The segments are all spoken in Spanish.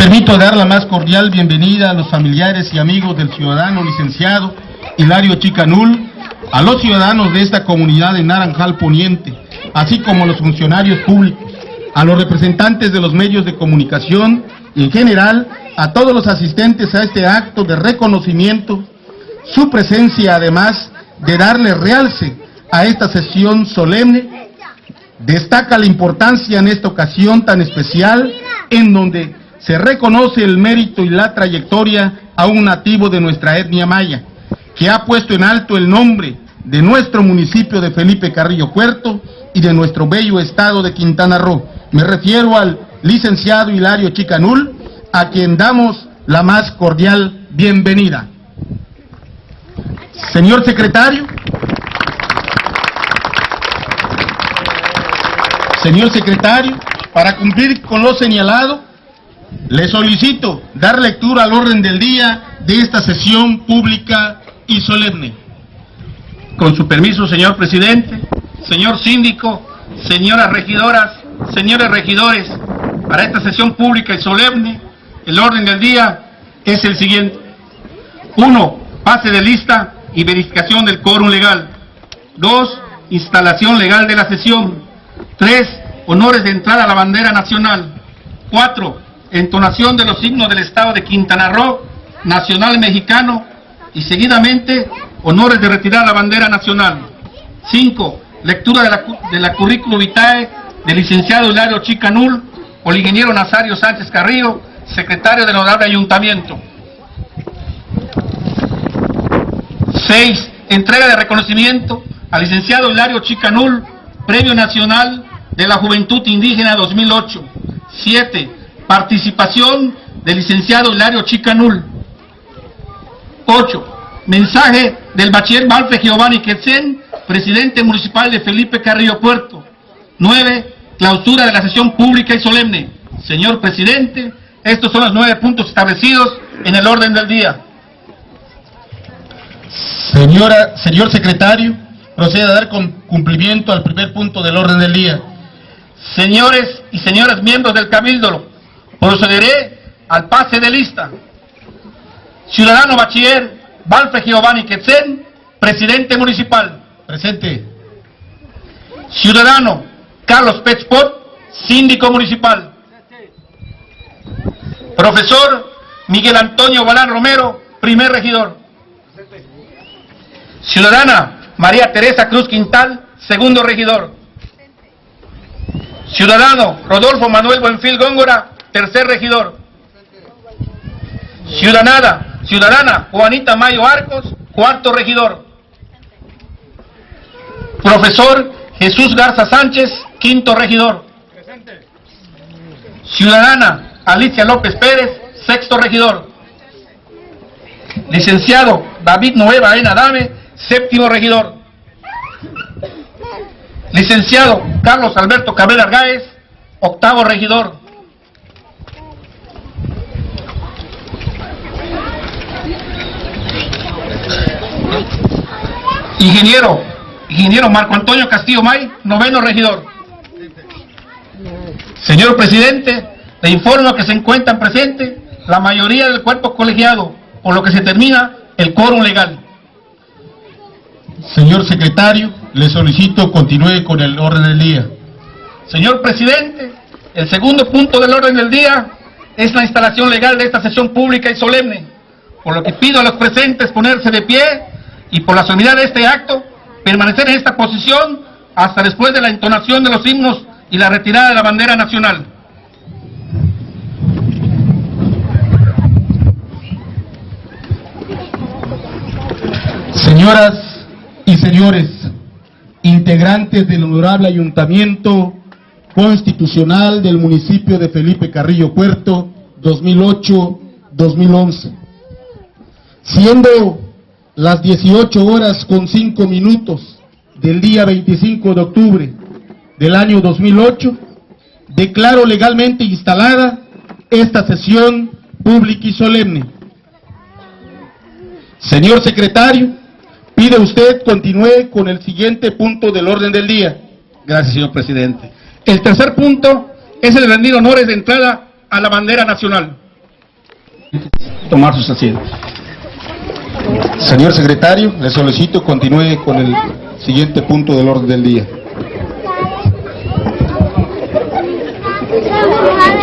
permito dar la más cordial bienvenida a los familiares y amigos del ciudadano licenciado Hilario Chicanul, a los ciudadanos de esta comunidad de Naranjal Poniente, así como a los funcionarios públicos, a los representantes de los medios de comunicación y en general a todos los asistentes a este acto de reconocimiento. Su presencia, además de darle realce a esta sesión solemne, destaca la importancia en esta ocasión tan especial en donde se reconoce el mérito y la trayectoria a un nativo de nuestra etnia maya, que ha puesto en alto el nombre de nuestro municipio de Felipe Carrillo Puerto y de nuestro bello estado de Quintana Roo. Me refiero al licenciado Hilario Chicanul, a quien damos la más cordial bienvenida. Señor secretario, para cumplir con lo señalado, le solicito dar lectura al orden del día de esta sesión pública y solemne. Con su permiso, señor presidente, señor síndico, señoras regidoras, señores regidores, para esta sesión pública y solemne, el orden del día es el siguiente. 1. Pase de lista y verificación del quórum legal. 2. Instalación legal de la sesión. 3. Honores de entrada a la bandera nacional. 4. Entonación de los himnos del estado de Quintana Roo, nacional mexicano, y seguidamente honores de retirar la bandera nacional. 5. Lectura de la currículum vitae del licenciado Hilario Chicanul o el ingeniero Nazario Sánchez Carrillo, secretario del honorable ayuntamiento. 6. Entrega de reconocimiento al licenciado Hilario Chicanul, Premio Nacional de la Juventud Indígena 2008. 7. Participación del licenciado Hilario Chicanul. 8. Mensaje del bachiller Valfe Giovanni Quetzén, presidente municipal de Felipe Carrillo Puerto. 9. Clausura de la sesión pública y solemne. Señor presidente, estos son los 9 puntos establecidos en el orden del día. Señor secretario, proceda a dar cumplimiento al primer punto del orden del día. Señores y señoras miembros del Cabildo, procederé al pase de lista. Ciudadano bachiller Valfe Giovanni Quetzén, presidente municipal. Presente. Ciudadano Carlos Pechpot, síndico municipal. Profesor Miguel Antonio Balán Romero, primer regidor. Ciudadana María Teresa Cruz Quintal, segundo regidor. Ciudadano Rodolfo Manuel Buenfil Góngora, tercer regidor. Ciudadana Juanita Mayo Arcos, cuarto regidor. Profesor Jesús Garza Sánchez, quinto regidor. Ciudadana Alicia López Pérez, sexto regidor. Licenciado David Noé Baena Adame, séptimo regidor. Licenciado Carlos Alberto Cabrera Argáez, octavo regidor. Ingeniero Marco Antonio Castillo May, noveno regidor. Señor presidente, le informo que se encuentran presentes la mayoría del cuerpo colegiado, por lo que se termina el quórum legal. Señor secretario, le solicito continúe con el orden del día. Señor presidente, el segundo punto del orden del día es la instalación legal de esta sesión pública y solemne, por lo que pido a los presentes ponerse de pie y por la solemnidad de este acto, permanecer en esta posición hasta después de la entonación de los himnos y la retirada de la bandera nacional. Señoras y señores, integrantes del honorable Ayuntamiento Constitucional del municipio de Felipe Carrillo Puerto, 2008-2011. Siendo las 18:05 del día 25 de octubre del año 2008, declaro legalmente instalada esta sesión pública y solemne. Señor secretario, pide usted continúe con el siguiente punto del orden del día. Gracias, señor presidente. El tercer punto es el rendir honores de entrada a la bandera nacional. tomar sus asientos. Señor secretario, le solicito continúe con el siguiente punto del orden del día.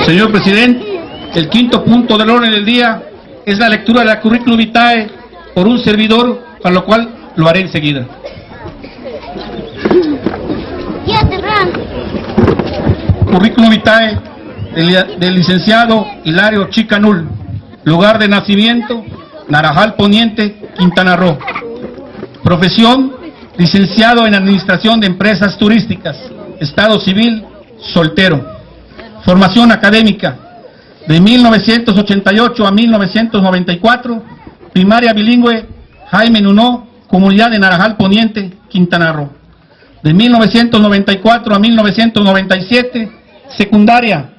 Señor presidente, el quinto punto del orden del día es la lectura de la currículum vitae por un servidor, para lo cual lo haré enseguida. Currículum vitae del licenciado Hilario Chica Null, lugar de nacimiento, Naranjal Poniente, Quintana Roo. Profesión, licenciado en Administración de Empresas Turísticas, Estado Civil, soltero. Formación académica, de 1988 a 1994, primaria bilingüe, Jaime Nuno, Comunidad de Naranjal Poniente, Quintana Roo. De 1994 a 1997, secundaria,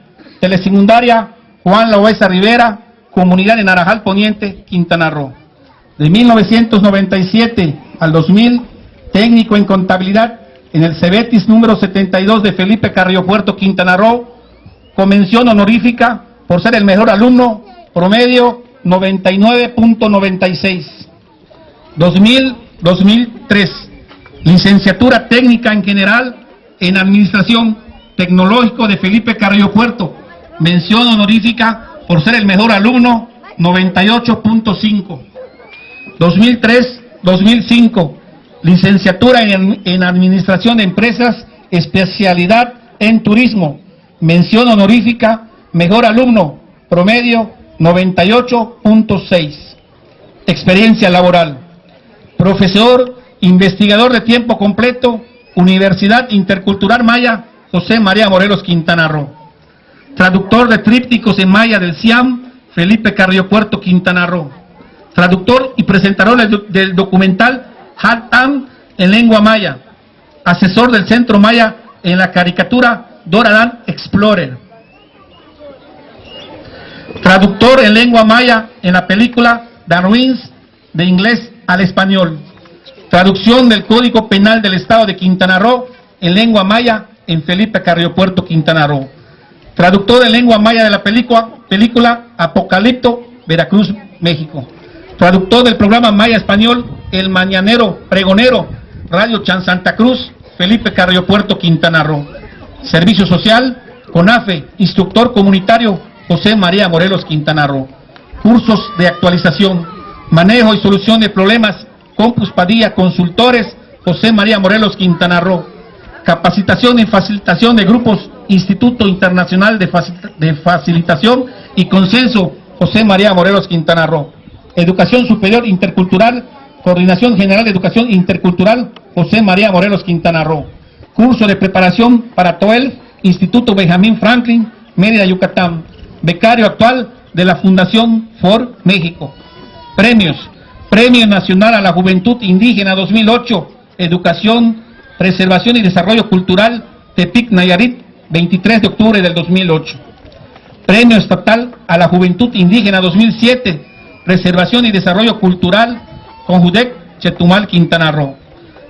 telesecundaria, Juan Loaiza Rivera, Comunidad de Naranjal Poniente, Quintana Roo. De 1997 al 2000, técnico en contabilidad en el Cebetis número 72 de Felipe Carrillo Puerto, Quintana Roo, con mención honorífica por ser el mejor alumno, promedio 99.96. 2000-2003, licenciatura técnica en general en Administración Tecnológico de Felipe Carrillo Puerto, mención honorífica por ser el mejor alumno, 98.5. 2003-2005, licenciatura en Administración de Empresas, especialidad en Turismo, mención honorífica, mejor alumno, promedio 98.6. Experiencia laboral. Profesor, investigador de tiempo completo, Universidad Intercultural Maya, José María Morelos, Quintana Roo. Traductor de trípticos en maya del CIAM, Felipe Carrillo Puerto, Quintana Roo. Traductor y presentador del documental Hatam en lengua maya. Asesor del Centro Maya en la caricatura Dora Dan Explorer. Traductor en lengua maya en la película Darwin's de inglés al español. Traducción del Código Penal del Estado de Quintana Roo en lengua maya en Felipe Carrillo Puerto, Quintana Roo. Traductor en lengua maya de la película Apocalipto, Veracruz, México. Traductor del programa maya español El Mañanero Pregonero, Radio Chan Santa Cruz, Felipe Carrillo Puerto, Quintana Roo. Servicio Social, CONAFE, instructor comunitario, José María Morelos, Quintana Roo. Cursos de actualización, manejo y solución de problemas, Compus Padilla, consultores, José María Morelos, Quintana Roo. Capacitación y facilitación de grupos, Instituto Internacional de Facilitación y Consenso, José María Morelos, Quintana Roo. Educación Superior Intercultural, Coordinación General de Educación Intercultural, José María Morelos, Quintana Roo. Curso de preparación para TOEL, Instituto Benjamín Franklin, Mérida, Yucatán. Becario actual de la Fundación Ford México. Premios. Premio Nacional a la Juventud Indígena 2008, Educación, Preservación y Desarrollo Cultural, Tepic, Nayarit, 23 de octubre del 2008. Premio Estatal a la Juventud Indígena 2007, Preservación y Desarrollo Cultural, Conjudec, Chetumal, Quintana Roo.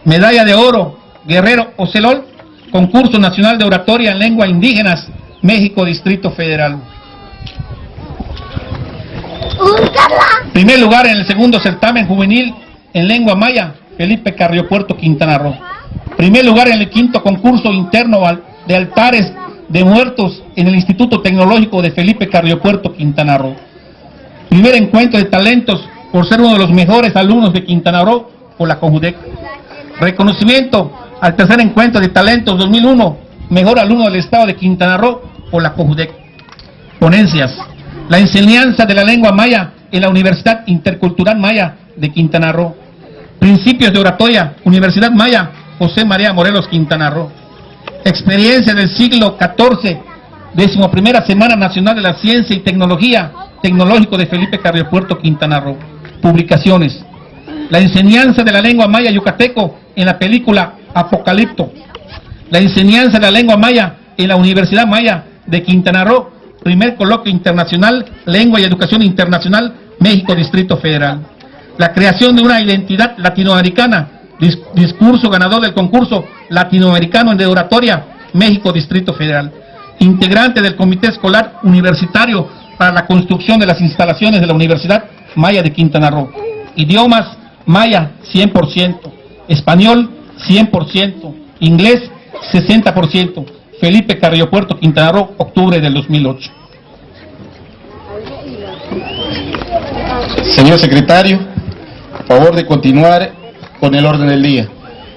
Medalla de Oro, Guerrero Ocelol, Concurso Nacional de Oratoria en Lengua Indígenas, México, Distrito Federal. Primer lugar en el segundo certamen juvenil en lengua maya, Felipe Carrillo Puerto, Quintana Roo. Primer lugar en el quinto concurso interno de altares de muertos en el Instituto Tecnológico de Felipe Carrillo Puerto, Quintana Roo. Primer encuentro de talentos por ser uno de los mejores alumnos de Quintana Roo por la CONJUDEC. Reconocimiento al tercer encuentro de talentos 2001, mejor alumno del Estado de Quintana Roo por la CONJUDEC. Ponencias. La enseñanza de la lengua maya en la Universidad Intercultural Maya de Quintana Roo. Principios de oratoria, Universidad Maya, José María Morelos, Quintana Roo. Experiencia del siglo XIV, 11ª Semana Nacional de la Ciencia y Tecnología, Tecnológico de Felipe Carrillo Puerto, Quintana Roo. Publicaciones. La enseñanza de la lengua maya yucateco en la película Apocalipto. La enseñanza de la lengua maya en la Universidad Maya de Quintana Roo. Primer coloquio internacional, Lengua y Educación Internacional, México, Distrito Federal. La creación de una identidad latinoamericana, discurso ganador del concurso latinoamericano de oratoria, México, Distrito Federal. Integrante del Comité Escolar Universitario para la construcción de las instalaciones de la Universidad Maya de Quintana Roo. Idiomas maya 100%, español 100%, inglés 60%. Felipe Carrillo Puerto, Quintana Roo, octubre del 2008. Señor secretario, favor de continuar con el orden del día.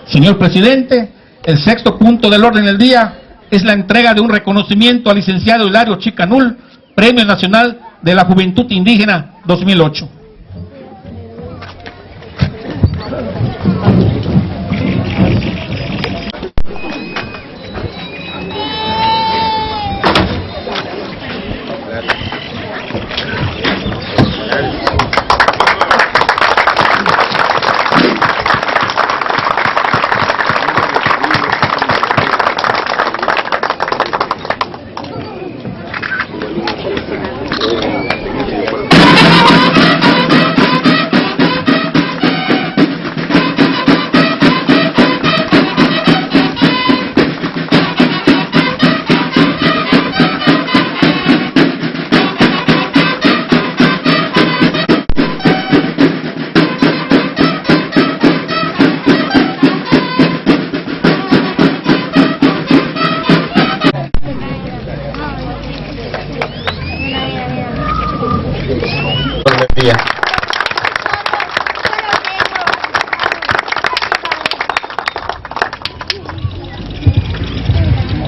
Señor presidente, el sexto punto del orden del día es la entrega de un reconocimiento al licenciado Hilario Chicanul, Premio Nacional de la Juventud Indígena 2008.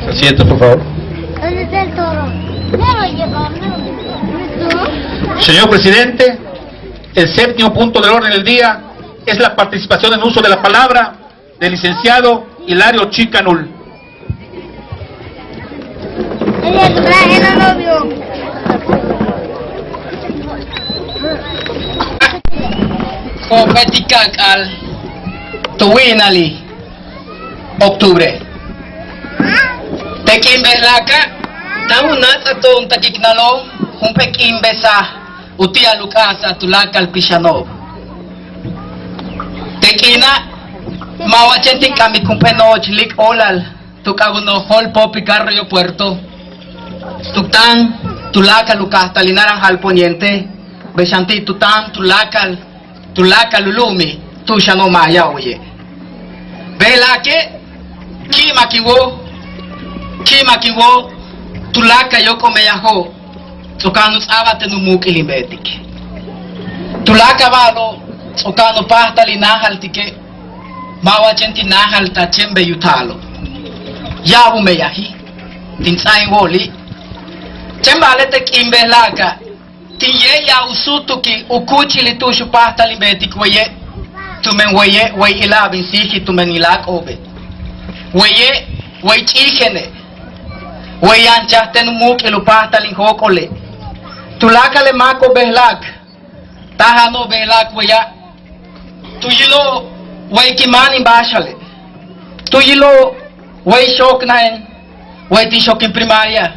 Asiento, por favor. ¿Dónde está el toro? Señor presidente, el séptimo punto del orden del día es la participación en uso de la palabra del licenciado Hilario Chicanul. Competican al Tuwinali, octubre. Tekin Berlaka, Taunat atong Takiknalo, Humpekin Besa, Utia Lukasa, Tulakal Pishanov. Tekina, Mawachenti kami kumpenoch lik olal, Tukaguno Hol Popi Carrillo Puerto. Tutan, Tulakal Lukasta, Linaranjal Poniente, Beshanti Tutan, Tulakal Lulumi, Tushano Maya oye. Belake, Kimakiwo, Tulaka Yoko Meyaho, Tukanus Abate Numuk Ilimetik. Tulaka Valo, Tukano Pasta Linahal Tike, Mawachenti Nahal Tachembe Yutalo. Yahu Meyahi, Tinsain Woli, Chembalete Kimbelaka, Tiye ya Usutuki, Ukuchi Litushu Pasta Limetik, Weye, Tumen Weye, Way Ilabin Siki, Tumen Ilak Obe. Weye, Way Chikene. Wayan chasten muk ilupasta linhokole. Tulaka le mako behlak. Tahano behlak waya. Tuyilo way kimani bashale. Tuyilo way shok naen. Way ti shokin primaria.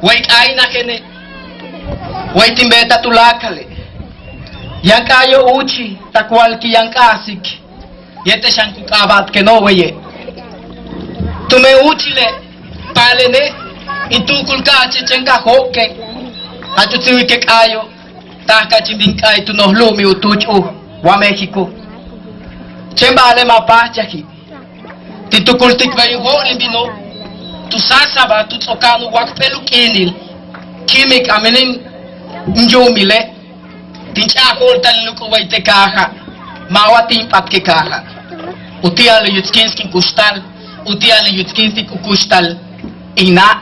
Way aina kene. Way timbeta tulakale. Yankayo uchi takwal ki yankasik. Yete shankukabat ke no waye. Tume uchile. Palene, intukulka chichenga hoke, achutsiwike kayo, taka chimbinkai tu nos lumi utuchu, wa México. Chembale mapachaki, titukultik vayu holimbino, tu sasaba tu tsokanu wakpelu kinil, kimik amenin njumile, tinchakol taluko waite kaha, mawatin patke kaha, utiale yutskinski kustal, utiale yutskinski kukustal, Ina,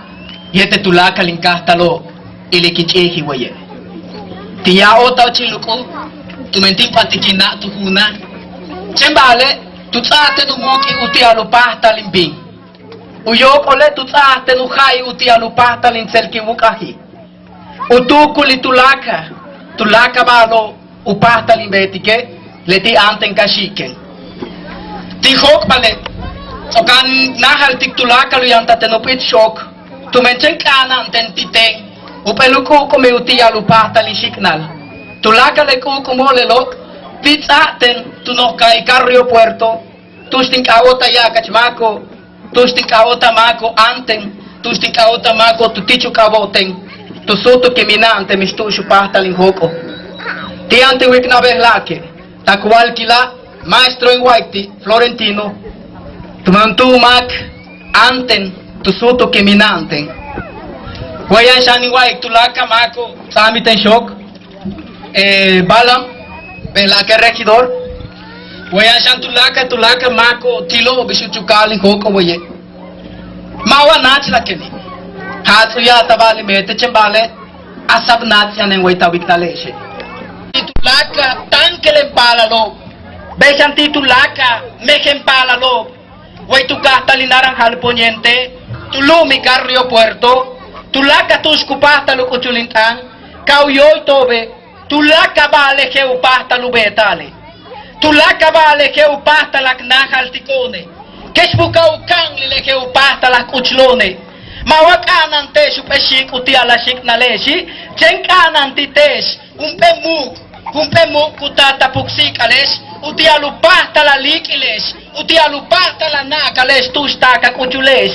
yete Tulaka linkastalo, ilikichehi waye. Tiya ota chiluko, tumenti patikina tuhuna. Chembale, tutsate numuki utialu pasta limbing. Uyokole tutsate nuhai utialu pasta linselki wukahi. Utukuli Tulaka balo upasta limbetike, leti anten kashiken. Tihok bale. Okan nahal tik Tulaka lu yang tatenopit shock. Tumenchen kana anten titeng. Upeluko kome utia lupa tali signal. Tulaka le ko kumolelo. Pizza ten tunokai Carrillo Puerto. Tusting kaota ya kachmako. Tusting kaota mako anten. Tusting kaota mako tutichu kaboten. tu suto caminante mistucho parta linhoko. Ti ante wik na berlake, ta cual kila maestro en White, Florentino, tu mantu mak anten tu suto caminante. Wayan shani White tu laka mako sami ten shock. Balam, berlake regidor. Wayan shan tu laka mako tilo bishuchukal linhoko waye. Mawa nach lakeni. Hatsuya tabali mete chembale asab nach yanen waita wiktaleche. Titulaka tankele palalo. Besan titulaka meken palalo. Waituka talinarang halponiente. Tulumi Carrio Puerto. Tulaka tuskupata lukuchulintang. Kauyoy tobe. Tulaka bale ke upata lubetale. Tulaka bale ke upata laknahal tikone. Kesbukau kang lile ke upata lakuchlone. Mawak anan te supeshik uti ala shik na leshi. Chen kanan ti tes. Kumpe muk kutata puksik ales. Uti alupata la likiles. Uti alupata la nakales tustaka kuchules.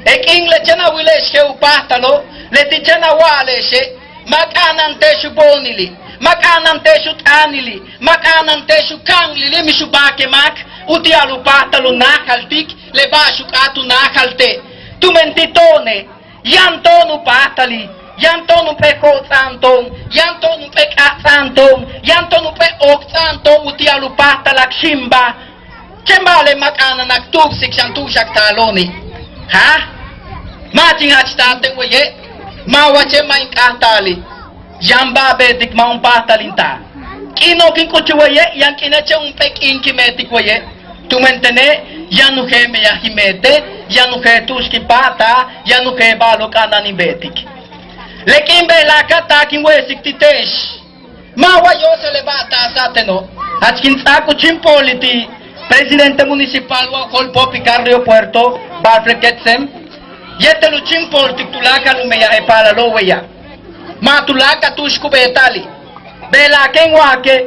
Ek ingle chena wiles ke upata lo. Leti chena walese. Mak anan te subonili. Mak anan te sutanili. Mak anan te sukanglili misubake mak. Uti alupata lo nakaltik. Lebashuk atu nakalte. Tu mentitone, yantonu patali, yantonu pe kotsantong, yantonu pe katsantong, yantonu pe oksantong, uti alupata la kshimba. Chembale makana naktuksik shantushak taloni. Ha? Mating hachtate waye, mawache mainkatali, jamba bedik maun patalinta. Kino kinkuchu waye, yan kinache un pek inkimetik waye. Tu mentene, yanu heme ya himete, yanu he tuski pata, yanu he balo kanani betik. Lekin bela kata kin wesik titesh. Mawa yo se levata sateno. Achkin saku chimpoliti, presidente municipal wa Colpopi Carrio Puerto, Barfreketsem. Yetelu chimpolitik tulaka lumeya e pala loweya. Ma tulaka tushku betali. Bela ken wake.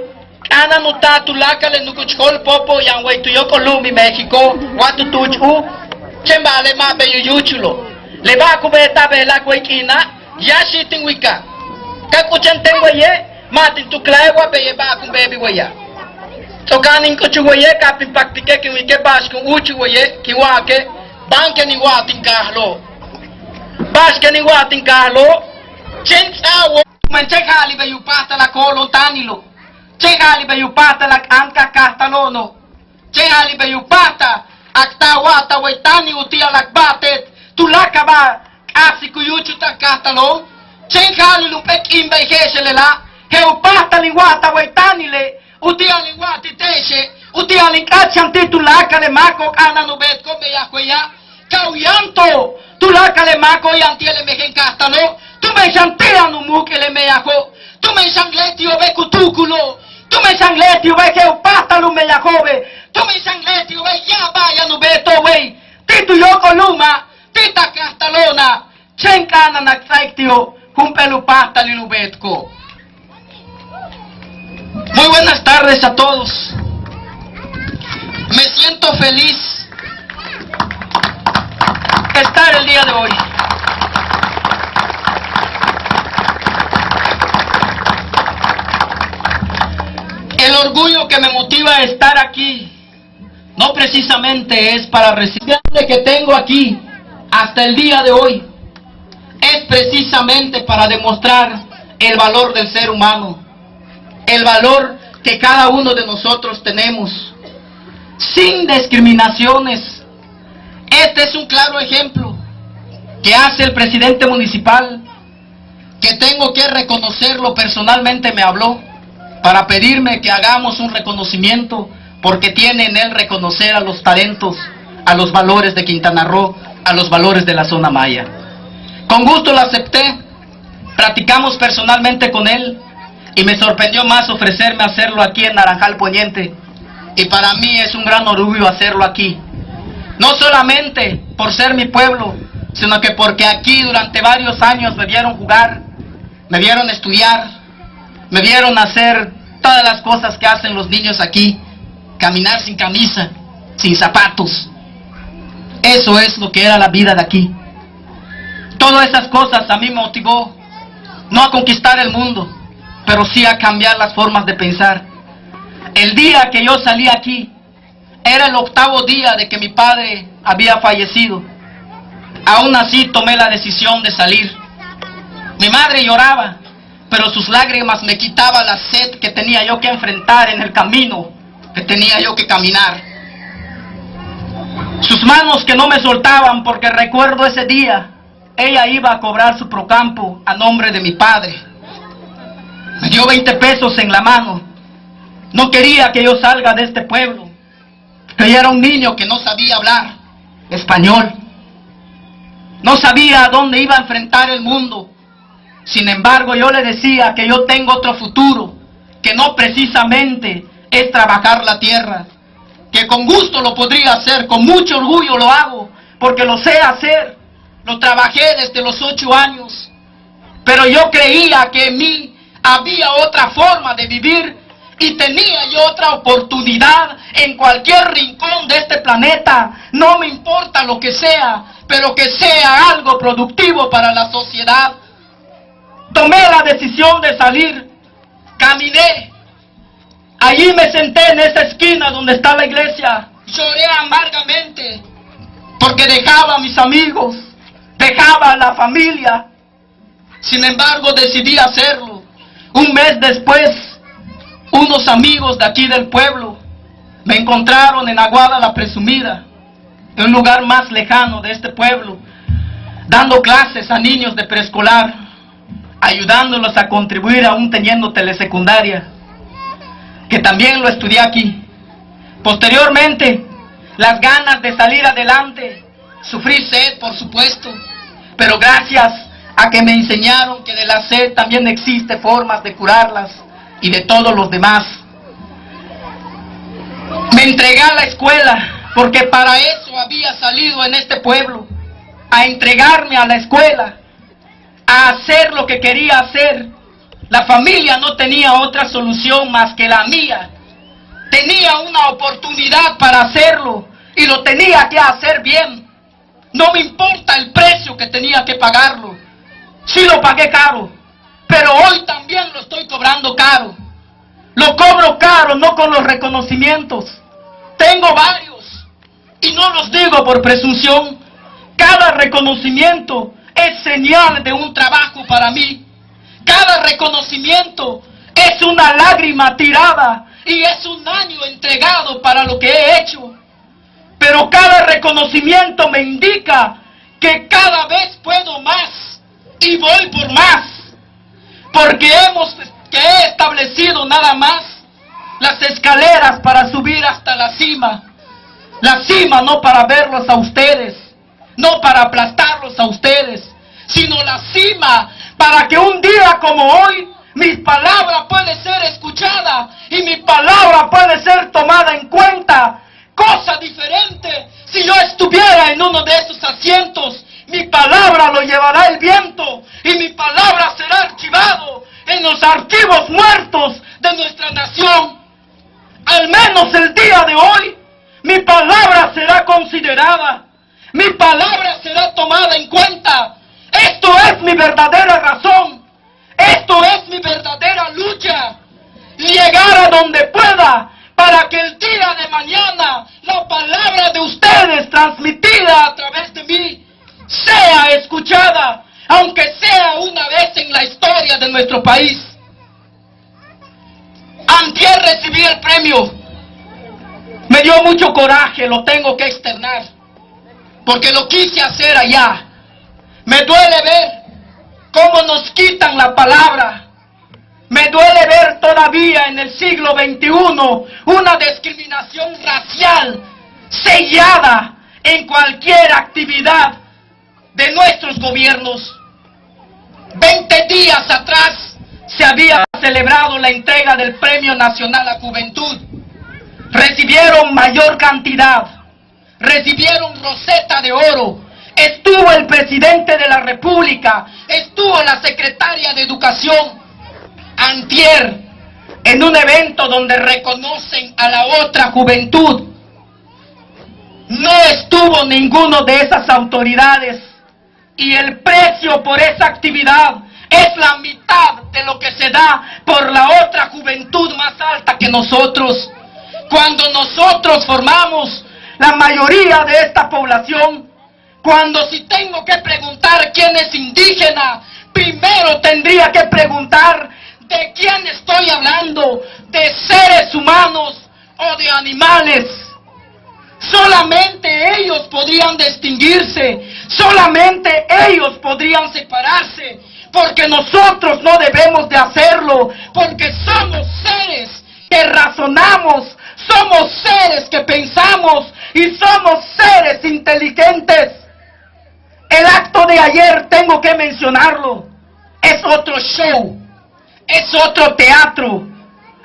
Ana nutatu lakale nukuchkol popo yang waitu yoko lumi Mexico watu tuchu chembale mabe yuyuchulo leba kubeta bela kwekina yashi tingwika kakuchenten waye matin tuklaiwa be ba kumbebi waya tokanin kuchu waye kapin praktike ki wike bashku uchu waye ki wake banke ni watin kahlo bashke ni watin kahlo chencha wo manchekali be yupata la kolo tanilo Chegali ba yupata lak angka kahtalono. Chegali ba yupata aktawata waitani utia lak batet. Tulaka ba asi kuyuchuta kahtalo. Chegali lupek imba ikeshelela. He upata liwata waitani le. Utia liwati teshe. Utia likacham titulaka le mako ananubet ko meyakwaya. Kauyanto. Tulaka le mako yantiele mehen kahtalo. Tume shantia numuke le meyako. Tume shangleti obe kutukulo. Tu me sangleti we ke upata lume yakobe. Tu me sangleti we ya vaya no beto we. Titu yoko luma, tita castalona. Chenkana naksaitio, humpelu pata lilubetko. Muy buenas tardes a todos. Me siento feliz de estar el día de hoy. El orgullo que me motiva a estar aquí no precisamente es para recibir que tengo aquí hasta el día de hoy. Es precisamente para demostrar el valor del ser humano, el valor que cada uno de nosotros tenemos, sin discriminaciones. Este es un claro ejemplo que hace el presidente municipal, que tengo que reconocerlo personalmente, me habló para pedirme que hagamos un reconocimiento, porque tiene en él reconocer a los talentos, a los valores de Quintana Roo, a los valores de la zona maya. Con gusto lo acepté, platicamos personalmente con él, y me sorprendió más ofrecerme a hacerlo aquí en Naranjal Poniente, y para mí es un gran orgullo hacerlo aquí. No solamente por ser mi pueblo, sino que porque aquí durante varios años me vieron jugar, me vieron estudiar, me vieron hacer todas las cosas que hacen los niños aquí, caminar sin camisa, sin zapatos. Eso es lo que era la vida de aquí. Todas esas cosas a mí me motivó no a conquistar el mundo, pero sí a cambiar las formas de pensar. El día que yo salí aquí, era el 8º día de que mi padre había fallecido. Aún así tomé la decisión de salir. Mi madre lloraba, pero sus lágrimas me quitaban la sed que tenía yo que enfrentar en el camino que tenía yo que caminar. Sus manos que no me soltaban, porque recuerdo ese día, ella iba a cobrar su procampo a nombre de mi padre. Me dio 20 pesos en la mano. No quería que yo salga de este pueblo, que yo era un niño que no sabía hablar español. No sabía a dónde iba a enfrentar el mundo. Sin embargo, yo le decía que yo tengo otro futuro, que no precisamente es trabajar la tierra, que con gusto lo podría hacer, con mucho orgullo lo hago, porque lo sé hacer. Lo trabajé desde los 8 años, pero yo creía que en mí había otra forma de vivir y tenía yo otra oportunidad en cualquier rincón de este planeta. No me importa lo que sea, pero que sea algo productivo para la sociedad. Tomé la decisión de salir, caminé. Allí me senté en esa esquina donde está la iglesia. Lloré amargamente porque dejaba a mis amigos, dejaba a la familia. Sin embargo, decidí hacerlo. Un mes después, unos amigos de aquí del pueblo me encontraron en Aguada la Presumida, en un lugar más lejano de este pueblo, dando clases a niños de preescolar, ayudándolos a contribuir aún teniendo telesecundaria, que también lo estudié aquí. Posteriormente, las ganas de salir adelante, sufrí sed, por supuesto, pero gracias a que me enseñaron que de la sed también existe formas de curarlas y de todos los demás. Me entregué a la escuela, porque para eso había salido en este pueblo, a entregarme a la escuela, a hacer lo que quería hacer. La familia no tenía otra solución más que la mía. Tenía una oportunidad para hacerlo y lo tenía que hacer bien. No me importa el precio que tenía que pagarlo. Sí lo pagué caro, pero hoy también lo estoy cobrando caro. Lo cobro caro, no con los reconocimientos. Tengo varios y no los digo por presunción. Cada reconocimiento es señal de un trabajo para mí. Cada reconocimiento es una lágrima tirada y es un año entregado para lo que he hecho. Pero cada reconocimiento me indica que cada vez puedo más y voy por más. Porque he establecido nada más las escaleras para subir hasta la cima. La cima no para verlos a ustedes, no para aplastarlos a ustedes, sino la cima para que un día como hoy mi palabra puede ser escuchada y mi palabra puede ser tomada en cuenta. Cosa diferente si yo estuviera en uno de esos asientos. Mi palabra lo llevará el viento y mi palabra será archivado en los archivos muertos de nuestra nación. Al menos el día de hoy, mi palabra será considerada, mi palabra será tomada en cuenta. Esto es mi verdadera razón, esto es mi verdadera lucha. Llegar a donde pueda para que el día de mañana la palabra de ustedes transmitida a través de mí sea escuchada, aunque sea una vez en la historia de nuestro país. Antier recibí el premio. Me dio mucho coraje, lo tengo que externar, porque lo quise hacer allá. Me duele ver cómo nos quitan la palabra. Me duele ver todavía en el siglo XXI una discriminación racial sellada en cualquier actividad de nuestros gobiernos. 20 días atrás se había celebrado la entrega del Premio Nacional a Juventud. Recibieron mayor cantidad, recibieron roseta de oro. Estuvo el presidente de la República, estuvo la secretaria de Educación. Antier, en un evento donde reconocen a la otra juventud, no estuvo ninguno de esas autoridades. Y el precio por esa actividad es la mitad de lo que se da por la otra juventud más alta que nosotros. Cuando nosotros formamos la mayoría de esta población, cuando si tengo que preguntar quién es indígena, primero tendría que preguntar de quién estoy hablando, de seres humanos o de animales. Solamente ellos podrían distinguirse, solamente ellos podrían separarse, porque nosotros no debemos de hacerlo, porque somos seres que razonamos, somos seres que pensamos y somos seres inteligentes. El acto de ayer, tengo que mencionarlo, es otro show, es otro teatro,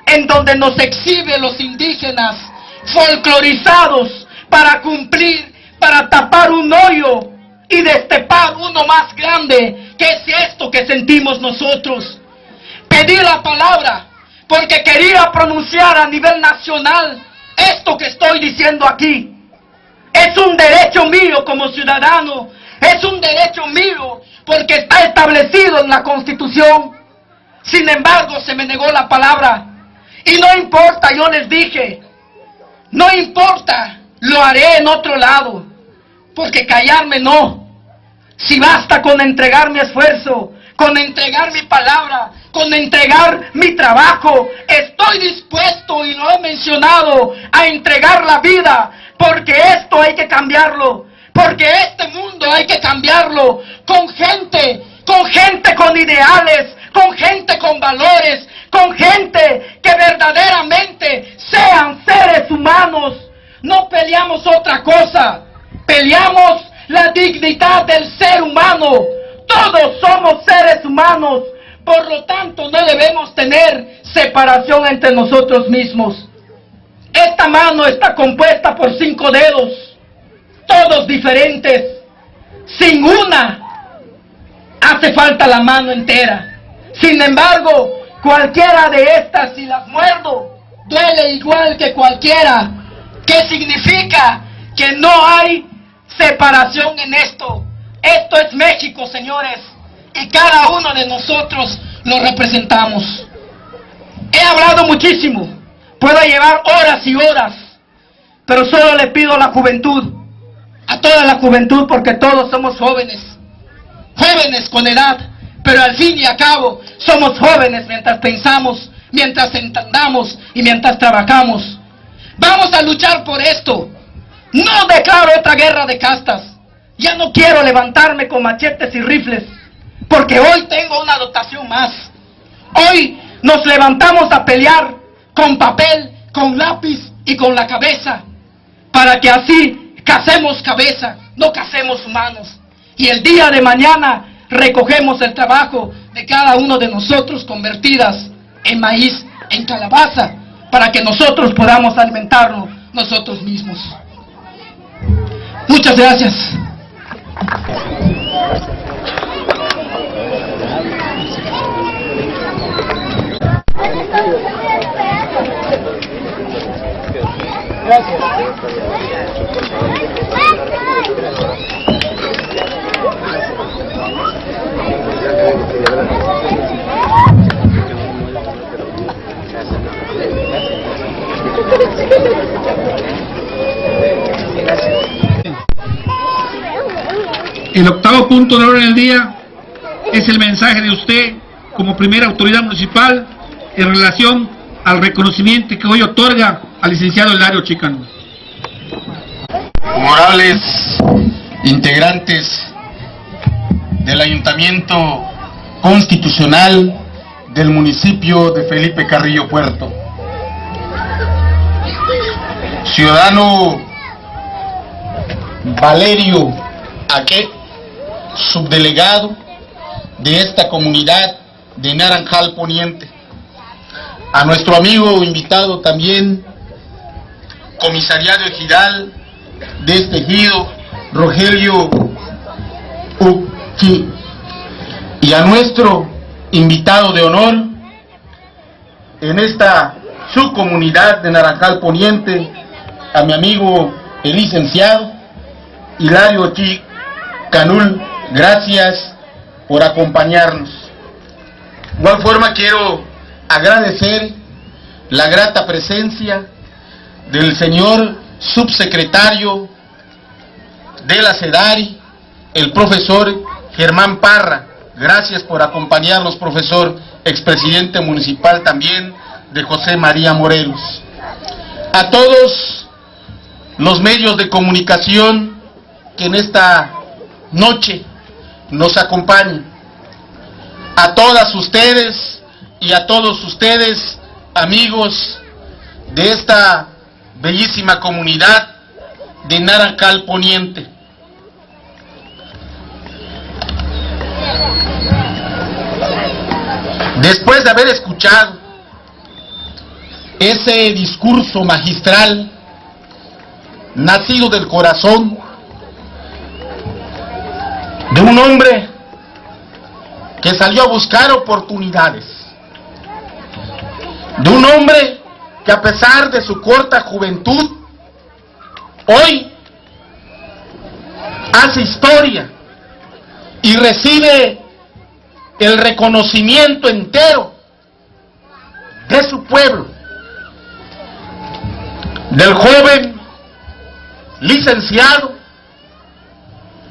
en donde nos exhiben los indígenas folclorizados para cumplir, para tapar un hoyo y destapar uno más grande, que es esto que sentimos nosotros. Pedí la palabra porque quería pronunciar a nivel nacional esto que estoy diciendo aquí. Es un derecho mío como ciudadano, es un derecho mío porque está establecido en la Constitución. Sin embargo, se me negó la palabra. Y no importa, yo les dije, no importa, lo haré en otro lado, porque callarme no. Si basta con entregar mi esfuerzo, con entregar mi palabra, con entregar mi trabajo, estoy dispuesto, y lo he mencionado, a entregar la vida, porque esto hay que cambiarlo, porque este mundo hay que cambiarlo, con gente con ideales, con gente con valores, con gente que verdaderamente sean seres humanos. No peleamos otra cosa, peleamos la dignidad del ser humano. Todos somos seres humanos, por lo tanto no debemos tener separación entre nosotros mismos. Esta mano está compuesta por 5 dedos, todos diferentes. Sin una hace falta la mano entera. Sin embargo, cualquiera de estas, si las muerdo, duele igual que cualquiera. ¿Qué significa? Que no hay separación en esto. Esto es México, señores, y cada uno de nosotros lo representamos. He hablado muchísimo, puedo llevar horas y horas, pero solo le pido a la juventud, a toda la juventud, porque todos somos jóvenes, jóvenes con edad, pero al fin y al cabo somos jóvenes mientras pensamos, mientras entendamos y mientras trabajamos. Vamos a luchar por esto. No declaro otra guerra de castas. Ya no quiero levantarme con machetes y rifles, porque hoy tengo una dotación más. Hoy nos levantamos a pelear con papel, con lápiz y con la cabeza, para que así cacemos cabeza, no cacemos humanos. Y el día de mañana recogemos el trabajo de cada uno de nosotros, convertidas en maíz, en calabaza, para que nosotros podamos alimentarnos nosotros mismos. Muchas gracias. El octavo punto de orden del día es el mensaje de usted como primera autoridad municipal en relación al reconocimiento que hoy otorga al licenciado Hilario Chica Null. Honorables integrantes del Ayuntamiento Constitucional del municipio de Felipe Carrillo Puerto, ciudadano Valerio Aque, subdelegado de esta comunidad de Naranjal Poniente, a nuestro amigo invitado también, comisariado ejidal de este ejido, Rogelio Uchi, y a nuestro invitado de honor en esta subcomunidad de Naranjal Poniente, a mi amigo el licenciado Hilario Chica Null. Gracias por acompañarnos. De igual forma quiero agradecer la grata presencia del señor subsecretario de la SEDARI, el profesor Germán Parra. Gracias por acompañarnos, profesor, expresidente municipal también de José María Morelos. A todos los medios de comunicación que en esta noche nos acompañan, a todas ustedes y a todos ustedes, amigos de esta bellísima comunidad de Naranjal Poniente. Después de haber escuchado ese discurso magistral, nacido del corazón de un hombre que salió a buscar oportunidades, de un hombre que a pesar de su corta juventud, hoy hace historia y recibe el reconocimiento entero de su pueblo, del joven licenciado,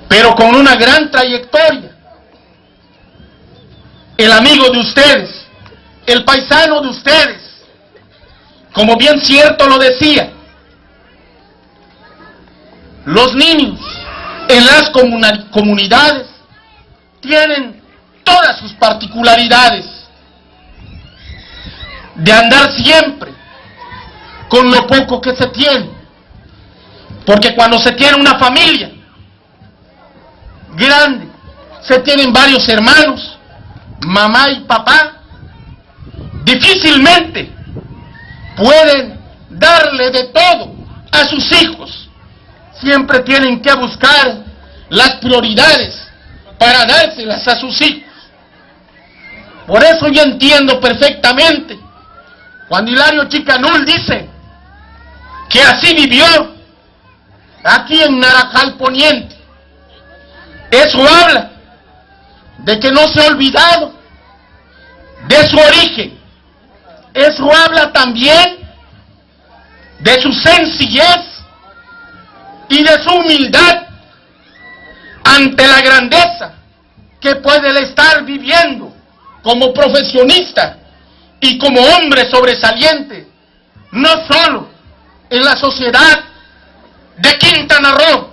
pero con una gran trayectoria, el amigo de ustedes, el paisano de ustedes, como bien cierto lo decía, los niños en las comunidades tienen todas sus particularidades, de andar siempre con lo poco que se tiene, porque cuando se tiene una familia grande, se tienen varios hermanos, mamá y papá, difícilmente pueden darle de todo a sus hijos, siempre tienen que buscar las prioridades para dárselas a sus hijos. Por eso yo entiendo perfectamente cuando Hilario Chicanul dice que así vivió aquí en Naranjal Poniente. Eso habla de que no se ha olvidado de su origen. Eso habla también de su sencillez y de su humildad ante la grandeza que puede él estar viviendo como profesionista y como hombre sobresaliente, no solo en la sociedad de Quintana Roo,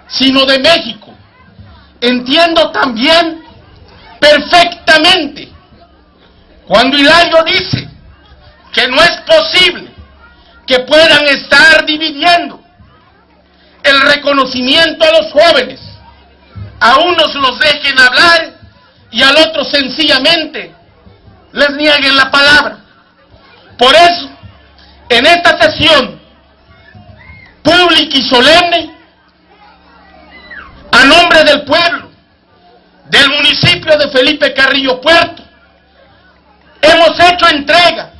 sino de México. Entiendo también perfectamente cuando Hilario dice que no es posible que puedan estar dividiendo el reconocimiento a los jóvenes. A unos los dejen hablar y al otro sencillamente les nieguen la palabra. Por eso, en esta sesión pública y solemne, a nombre del pueblo, del municipio de Felipe Carrillo Puerto, hemos hecho entrega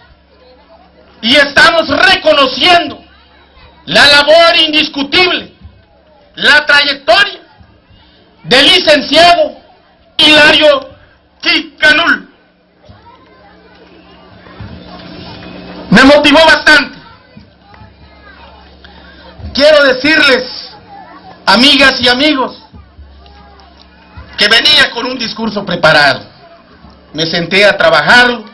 y estamos reconociendo la labor indiscutible, la trayectoria del licenciado Hilario Chicanul. Me motivó bastante. Quiero decirles, amigas y amigos, que venía con un discurso preparado. Me senté a trabajarlo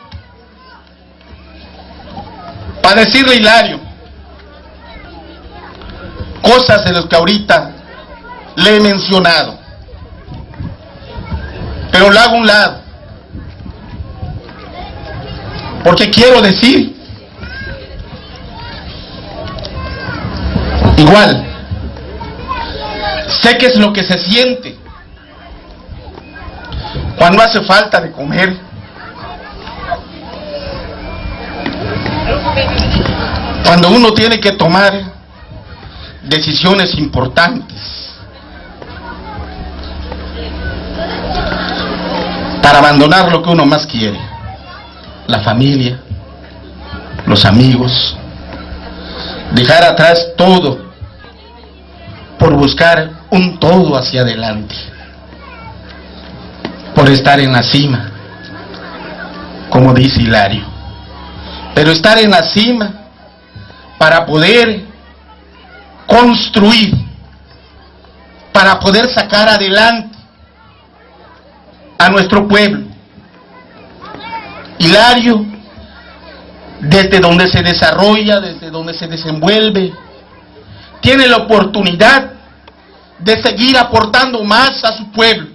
para decirle a Hilario cosas de las que ahorita le he mencionado, pero lo hago a un lado, porque quiero decir, igual, sé que es lo que se siente cuando hace falta de comer, cuando uno tiene que tomar decisiones importantes para abandonar lo que uno más quiere, la familia, los amigos, dejar atrás todo por buscar un todo hacia adelante, por estar en la cima. como dice Hilario. Pero estar en la cima para poder construir, para poder sacar adelante a nuestro pueblo. Hilario, desde donde se desarrolla, desde donde se desenvuelve, tiene la oportunidad de seguir aportando más a su pueblo.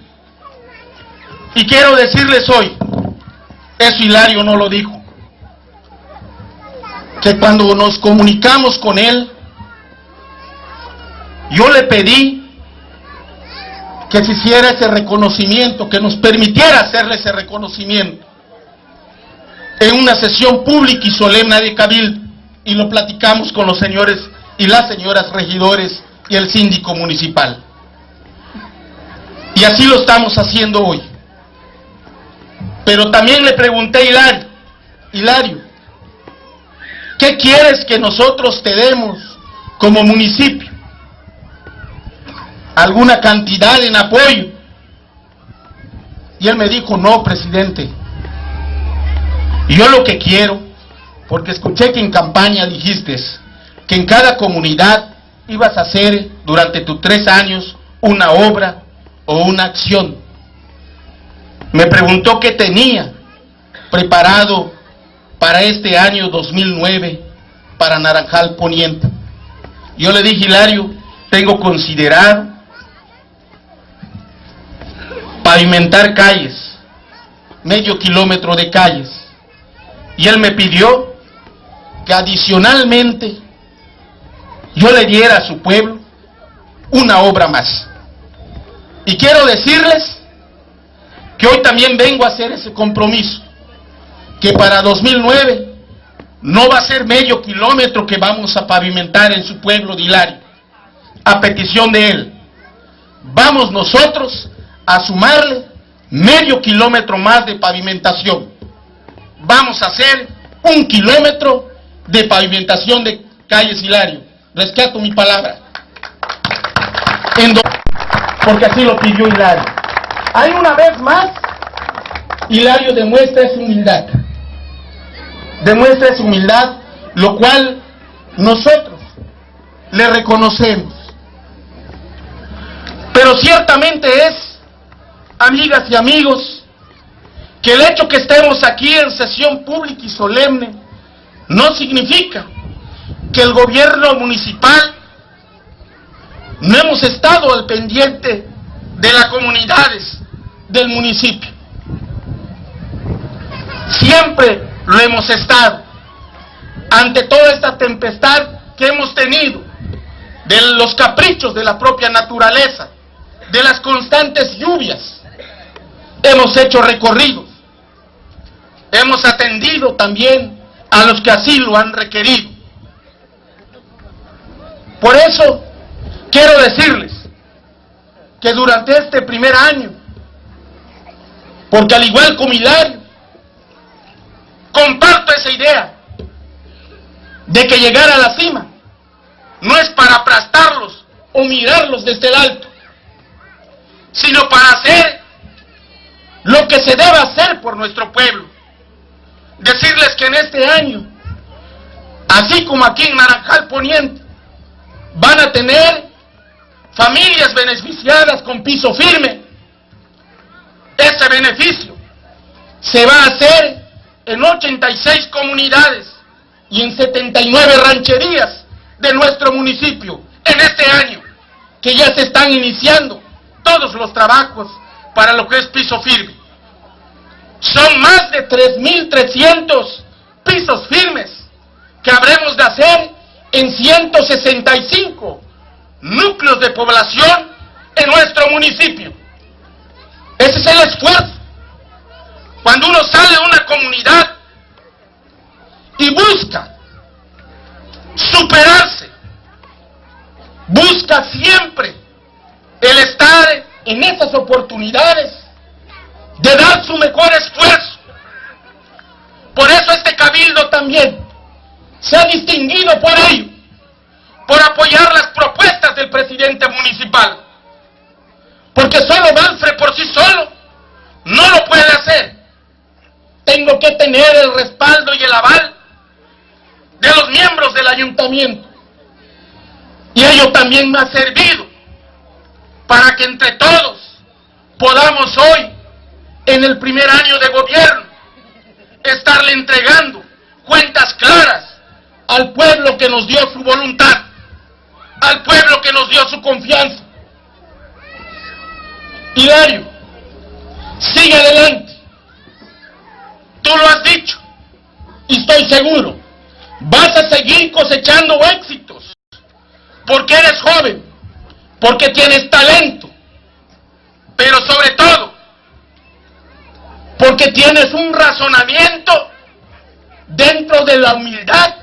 Y quiero decirles hoy, eso Hilario no lo dijo, que cuando nos comunicamos con él, yo le pedí que se hiciera ese reconocimiento, que nos permitiera hacerle ese reconocimiento en una sesión pública y solemne de Cabildo, y lo platicamos con los señores y las señoras regidores y el síndico municipal. Y así lo estamos haciendo hoy. Pero también le pregunté a Hilario, ¿qué quieres que nosotros te demos como municipio? ¿Alguna cantidad en apoyo? Y él me dijo, no, presidente. Y yo lo que quiero, porque escuché que en campaña dijiste que en cada comunidad ibas a hacer durante tus 3 años una obra o una acción. Me preguntó qué tenía preparado para este año 2009 para Naranjal Poniente. Yo le dije, Hilario, tengo considerado pavimentar calles, medio kilómetro de calles. Y él me pidió que adicionalmente yo le diera a su pueblo una obra más. Y quiero decirles que hoy también vengo a hacer ese compromiso, que para 2009 no va a ser medio kilómetro que vamos a pavimentar en su pueblo de Hilario, a petición de él. Vamos nosotros a sumarle medio kilómetro más de pavimentación. Vamos a hacer 1 kilómetro de pavimentación de calles Hilario. Rescato mi palabra. Porque así lo pidió Hilario. Hay una vez más, Hilario demuestra esa humildad. Demuestra esa humildad, lo cual nosotros le reconocemos. Pero ciertamente es, amigas y amigos, que el hecho que estemos aquí en sesión pública y solemne no significa que el gobierno municipal no hemos estado al pendiente de las comunidades del municipio. Siempre lo hemos estado. Ante toda esta tempestad que hemos tenido, de los caprichos de la propia naturaleza, de las constantes lluvias, hemos hecho recorridos. Hemos atendido también a los que así lo han requerido. Por eso, quiero decirles que durante este primer año, porque al igual como Hilario, comparto esa idea de que llegar a la cima no es para aplastarlos o mirarlos desde el alto, sino para hacer lo que se debe hacer por nuestro pueblo. Decirles que en este año, así como aquí en Naranjal Poniente, van a tener familias beneficiadas con piso firme. Este beneficio se va a hacer en 86 comunidades y en 79 rancherías de nuestro municipio en este año, que ya se están iniciando todos los trabajos para lo que es piso firme. Son más de 3.300 pisos firmes que habremos de hacer en 165 núcleos de población en nuestro municipio. Ese es el esfuerzo. Cuando uno sale de una comunidad y busca superarse, busca siempre el estar en esas oportunidades de dar su mejor esfuerzo. Por eso este cabildo también se ha distinguido por ello, por apoyar las propuestas del presidente municipal. Porque solo Manfred por sí solo no lo puede hacer. Tengo que tener respaldo y el aval de los miembros del ayuntamiento. Y ello también me ha servido para que entre todos podamos hoy, en el primer año de gobierno, estarle entregando cuentas claras al pueblo que nos dio su voluntad, al pueblo que nos dio su confianza. Hilario, sigue adelante. Tú lo has dicho y estoy seguro, vas a seguir cosechando éxitos, porque eres joven, porque tienes talento, pero sobre todo, porque tienes un razonamiento dentro de la humildad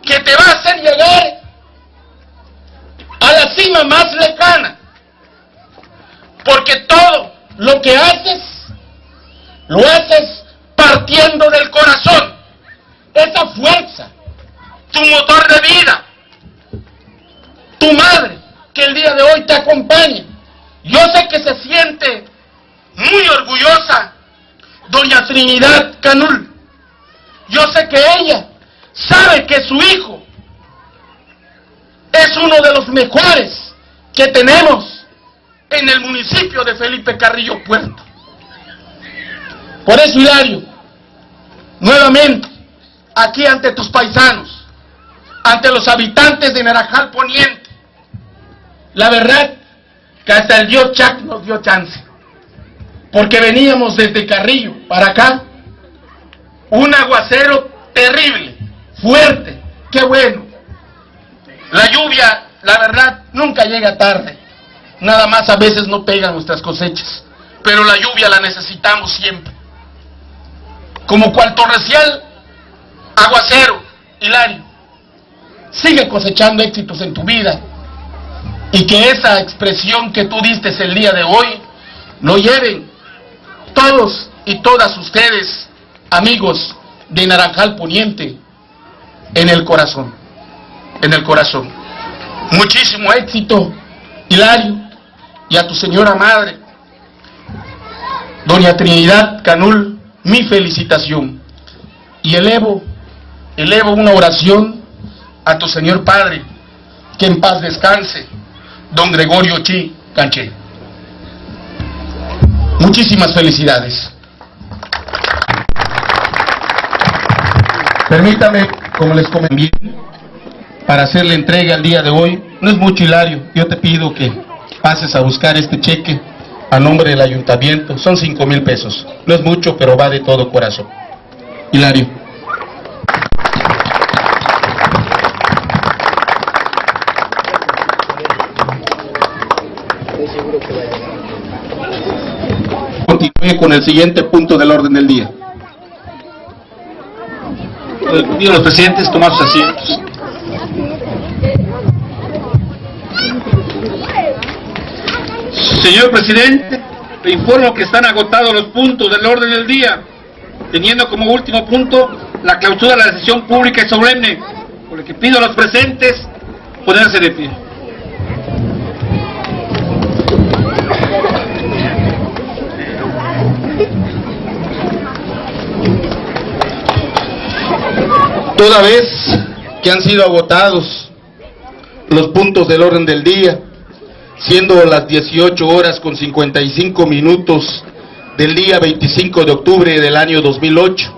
que te va a hacer llegar a la cima más lejana, porque todo lo que haces, lo haces partiendo del corazón, esa fuerza, tu motor de vida, tu madre, que el día de hoy te acompaña. Yo sé que se siente muy orgullosa doña Trinidad Canul. Yo sé que ella sabe que su hijo es uno de los mejores que tenemos en el municipio de Felipe Carrillo Puerto. Por eso, Hilario, nuevamente, aquí ante tus paisanos, ante los habitantes de Naranjal Poniente, la verdad que hasta el dios Chac nos dio chance, porque veníamos desde Carrillo para acá, un aguacero terrible, fuerte, qué bueno. La lluvia, la verdad, nunca llega tarde, nada más a veces no pegan nuestras cosechas, pero la lluvia la necesitamos siempre. Como cual torrecial, aguacero, Hilario, sigue cosechando éxitos en tu vida, y que esa expresión que tú diste el día de hoy, lo lleven todos y todas ustedes, amigos de Naranjal Poniente, en el corazón, en el corazón. Muchísimo éxito, Hilario, y a tu señora madre, doña Trinidad Canul, mi felicitación. Y elevo una oración a tu señor padre, que en paz descanse, don Gregorio Chi Canché. Muchísimas felicidades. Permítame, como les comenté bien, para hacer la entrega el día de hoy, no es mucho, Hilario, yo te pido que pases a buscar este cheque a nombre del ayuntamiento, son 5,000 pesos, no es mucho, pero va de todo corazón. Hilario. Continúe con el siguiente punto del orden del día. Pido a los presidentes tomar sus asientos. Señor presidente, le informo que están agotados los puntos del orden del día, teniendo como último punto la clausura de la sesión pública y solemne, por lo que pido a los presentes ponerse de pie. Toda vez que han sido agotados los puntos del orden del día, siendo las 18:55 del día 25 de octubre del año 2008,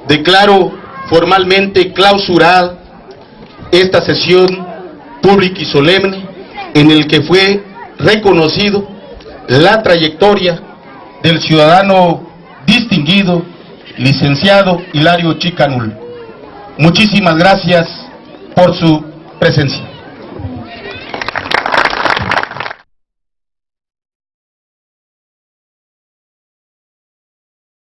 declaro formalmente clausurada esta sesión pública y solemne en el que fue reconocido la trayectoria del ciudadano distinguido, licenciado Hilario Chi Canul. Muchísimas gracias por su presencia.